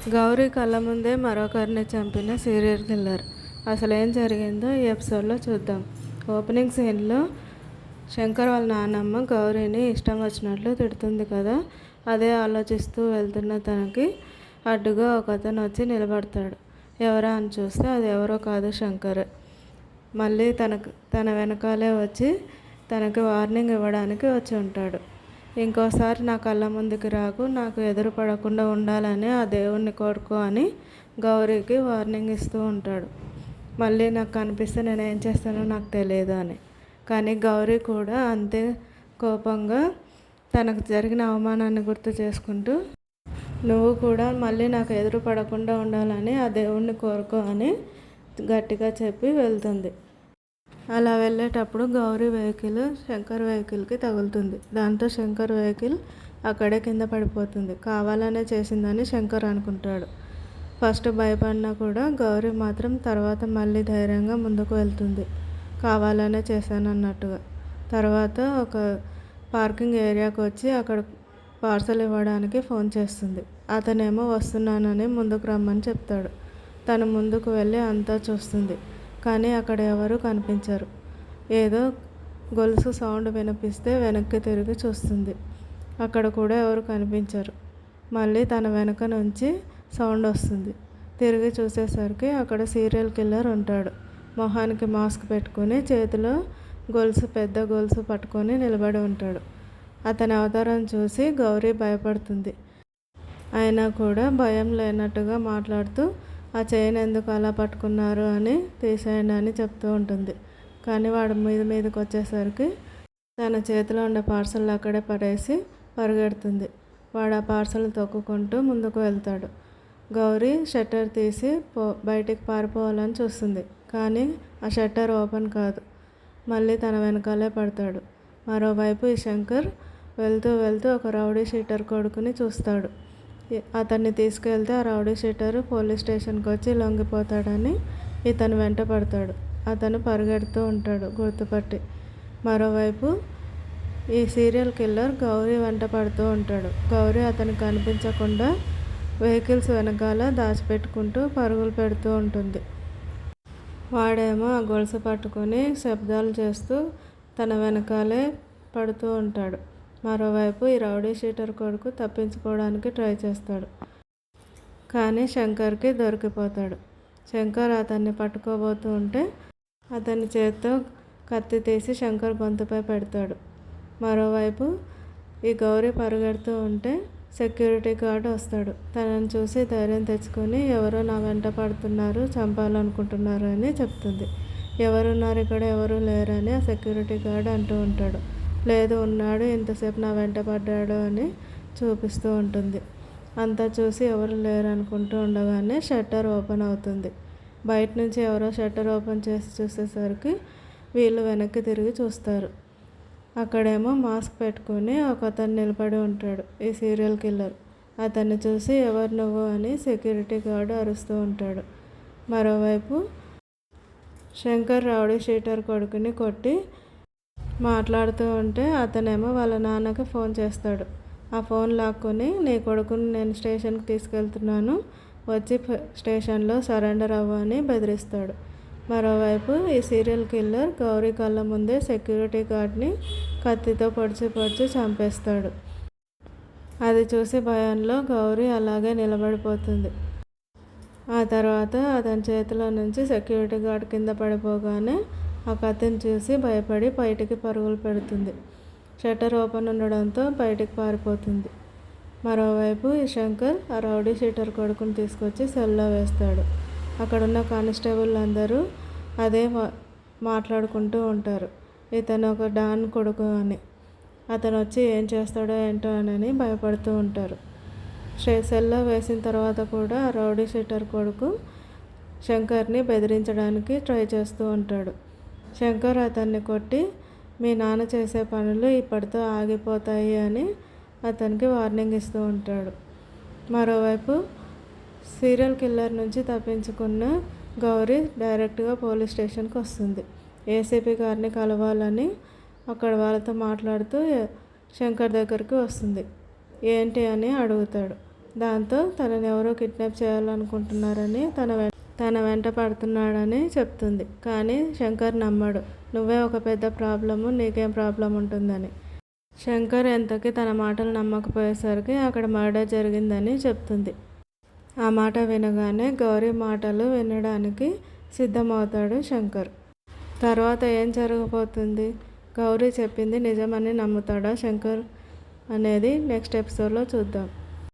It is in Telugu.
గౌరీ కళ్ళ ముందే మరొకరిని చంపిన సీరియల్ కిల్లర్. అసలేం జరిగిందో ఈ ఎపిసోడ్లో చూద్దాం. ఓపెనింగ్ సీన్లో శంకర్ వాళ్ళ నాన్నమ్మ గౌరీని ఇష్టం వచ్చినట్లు తిడుతుంది కదా. అదే ఆలోచిస్తూ వెళ్తున్న తనకి అడ్డుగా ఒకతను వచ్చి నిలబడతాడు. ఎవరా అని చూస్తే అది ఎవరో కాదు, శంకర్. మళ్ళీ తన వెనకాలే వచ్చి తనకి వార్నింగ్ ఇవ్వడానికి వచ్చి ఉంటాడు. ఇంకోసారి నా కళ్ళ ముందుకి రాకు, నాకు ఎదురు పడకుండా ఉండాలని ఆ దేవుణ్ణి కోరుకో అని గౌరీకి వార్నింగ్ ఇస్తూ ఉంటాడు. మళ్ళీ నాకు కనిపిస్తే నేను ఏం చేస్తానో నాకు తెలియదు అని. కానీ గౌరీ కూడా అంతే కోపంగా తనకు జరిగిన అవమానాన్ని గుర్తు చేసుకుంటూ, నువ్వు కూడా మళ్ళీ నాకు ఎదురు పడకుండా ఉండాలని ఆ దేవుణ్ణి కోరుకో అని గట్టిగా చెప్పి వెళ్తుంది. అలా వెళ్ళేటప్పుడు గౌరీ వెహికల్ శంకర్ వెహికల్కి తగులుతుంది. దాంతో శంకర్ వెహికల్ అక్కడే కింద పడిపోతుంది. కావాలనే చేసిందని శంకర్ అనుకుంటాడు. ఫస్ట్ భయపడినా కూడా గౌరీ మాత్రం తర్వాత మళ్ళీ ధైర్యంగా ముందుకు వెళ్తుంది, కావాలనే చేశానన్నట్టుగా. తర్వాత ఒక పార్కింగ్ ఏరియాకి వచ్చి అక్కడ పార్సల్ ఇవ్వడానికి ఫోన్ చేస్తుంది. అతనేమో వస్తున్నానని ముందుకు రమ్మని చెప్తాడు. తను ముందుకు వెళ్ళి అంతా చూస్తుంది. కానీ అక్కడ ఎవరూ కనిపించరు. ఏదో గొలుసు సౌండ్ వినిపిస్తే వెనక్కి తిరిగి చూస్తుంది. అక్కడ కూడా ఎవరు కనిపించరు. మళ్ళీ తన వెనక నుంచి సౌండ్ వస్తుంది. తిరిగి చూసేసరికి అక్కడ సీరియల్ కిల్లర్ ఉంటాడు. మొహానికి మాస్క్ పెట్టుకుని చేతిలో పెద్ద గొలుసు పట్టుకొని నిలబడి ఉంటాడు. అతని అవతారం చూసి గౌరీ భయపడుతుంది. అయినా కూడా భయం లేనట్టుగా మాట్లాడుతూ, ఆ చైన్ ఎందుకు అలా పట్టుకున్నారు అని తీసేయండి అని చెప్తూ ఉంటుంది. కానీ వాడు మీదకి వచ్చేసరికి తన చేతిలో ఉండే పార్సల్ అక్కడే పడేసి పరిగెడుతుంది. వాడు ఆ పార్సల్ తొక్కుకుంటూ ముందుకు వెళ్తాడు. గౌరీ షట్టర్ తీసి బయటికి పారిపోవాలని చూస్తుంది. కానీ ఆ షట్టర్ ఓపెన్ కాదు. మళ్ళీ తన వెనకాలే పడతాడు. మరోవైపు ఈ శంకర్ వెళ్తూ ఒక రౌడీ షీటర్ కొడుకుని చూస్తాడు. అతన్ని తీసుకెళ్తే ఆ రౌడీ షీటర్ పోలీస్ స్టేషన్కి వచ్చి లొంగిపోతాడని ఇతను వెంట పడతాడు. అతను పరిగెడుతూ ఉంటాడు గుర్తుపట్టి. మరోవైపు ఈ సీరియల్ కిల్లర్ గౌరీ వెంట పడుతూ ఉంటాడు. గౌరీ అతనికి కనిపించకుండా వెహికల్స్ వెనకాల దాచిపెట్టుకుంటూ పరుగులు పెడుతూ ఉంటుంది. వాడేమో ఆ గొలుసు పట్టుకొని శబ్దాలు చేస్తూ తన వెనకాలే పడుతూ ఉంటాడు. మరోవైపు ఈ రౌడీ షీటర్ కొడుకు తప్పించుకోవడానికి ట్రై చేస్తాడు. కానీ శంకర్కి దొరికిపోతాడు. శంకర్ అతన్ని పట్టుకోబోతూ ఉంటే అతని చేత్తో కత్తి తీసి శంకర్ గొంతుపై పెడతాడు. మరోవైపు ఈ గౌరీ పరిగెడుతూ ఉంటే సెక్యూరిటీ గార్డు వస్తాడు. తనని చూసి ధైర్యం తెచ్చుకొని, ఎవరో నా వెంట పడుతున్నారు, చంపాలనుకుంటున్నారు అని చెప్తుంది. ఎవరున్నారు ఇక్కడ, ఎవరు లేరని ఆ సెక్యూరిటీ గార్డు అంటూ ఉంటాడు. లేదు ఉన్నాడు, ఇంతసేపు నా వెంట పడ్డాడు అని చూపిస్తూ ఉంటుంది. అంతా చూసి ఎవరు లేరు అనుకుంటూ ఉండగానే షట్టర్ ఓపెన్ అవుతుంది. బయట నుంచి ఎవరో షట్టర్ ఓపెన్ చేసి చూసేసరికి వీళ్ళు వెనక్కి తిరిగి చూస్తారు. అక్కడేమో మాస్క్ పెట్టుకుని ఒక అతను నిలబడి ఉంటాడు, ఈ సీరియల్ కిల్లర్. అతన్ని చూసి ఎవరు నువ్వు అని సెక్యూరిటీ గార్డు అరుస్తూ ఉంటాడు. మరోవైపు శంకర్ రౌడీ షీటర్ కొడుకుని కొట్టి మాట్లాడుతూ ఉంటే అతనేమో వాళ్ళ నాన్నకి ఫోన్ చేస్తాడు. ఆ ఫోన్ లాక్కొని, నీ కొడుకుని నేను స్టేషన్కి తీసుకెళ్తున్నాను, వచ్చి స్టేషన్లో సరెండర్ అవ్వు అని బెదిరిస్తాడు. మరోవైపు ఈ సీరియల్ కిల్లర్ గౌరీ కళ్ళ ముందే సెక్యూరిటీ గార్డ్ని కత్తితో పొడిచి చంపేస్తాడు. అది చూసి భయంలో గౌరీ అలాగే నిలబడిపోతుంది. ఆ తర్వాత అతని చేతిలో నుంచి సెక్యూరిటీ గార్డ్ కింద పడిపోగానే ఆ కత్తిని చూసి భయపడి బయటికి పరుగులు పెడుతుంది. షట్టర్ ఓపెన్ ఉండడంతో బయటికి పారిపోతుంది. మరోవైపు ఈ శంకర్ ఆ రౌడీ షీటర్ కొడుకుని తీసుకొచ్చి సెల్లో వేస్తాడు. అక్కడున్న కానిస్టేబుల్ అందరూ అదే మాట్లాడుకుంటూ ఉంటారు, ఇతను ఒక డాన్ కొడుకు అని. అతను వచ్చి ఏం చేస్తాడో ఏంటో అని భయపడుతూ ఉంటారు. సెల్లో వేసిన తర్వాత కూడా ఆ రౌడీ షీటర్ కొడుకు శంకర్ని బెదిరించడానికి ట్రై చేస్తూ ఉంటాడు. శంకర్ అతన్ని కొట్టి, మీ నాన్న చేసే పనులు ఇప్పటితో ఆగిపోతాయి అని అతనికి వార్నింగ్ ఇస్తూ ఉంటాడు. మరోవైపు సీరియల్ కిల్లర్ నుంచి తప్పించుకున్న గౌరీ డైరెక్ట్గా పోలీస్ స్టేషన్కి వస్తుంది. ఏసీపీ గారిని కలవాలని అక్కడ వాళ్ళతో మాట్లాడుతూ శంకర్ దగ్గరికి వస్తుంది. ఏంటి అని అడుగుతాడు. దాంతో తనని ఎవరో కిడ్నాప్ చేయాలనుకుంటున్నారని తన వెంట పడుతున్నాడని చెప్తుంది. కానీ శంకర్ నమ్మడు. నువ్వే ఒక పెద్ద ప్రాబ్లము, నీకేం ప్రాబ్లం ఉంటుందని. శంకర్ ఎంతకీ తన మాటలు నమ్మకపోయేసరికి అక్కడ మర్డర్ జరిగిందని చెప్తుంది. ఆ మాట వినగానే గౌరీ మాటలు వినడానికి సిద్ధమవుతాడు శంకర్. తర్వాత ఏం జరగబోతుంది? గౌరీ చెప్పింది నిజమని నమ్ముతాడా శంకర్ అనేది నెక్స్ట్ ఎపిసోడ్లో చూద్దాం.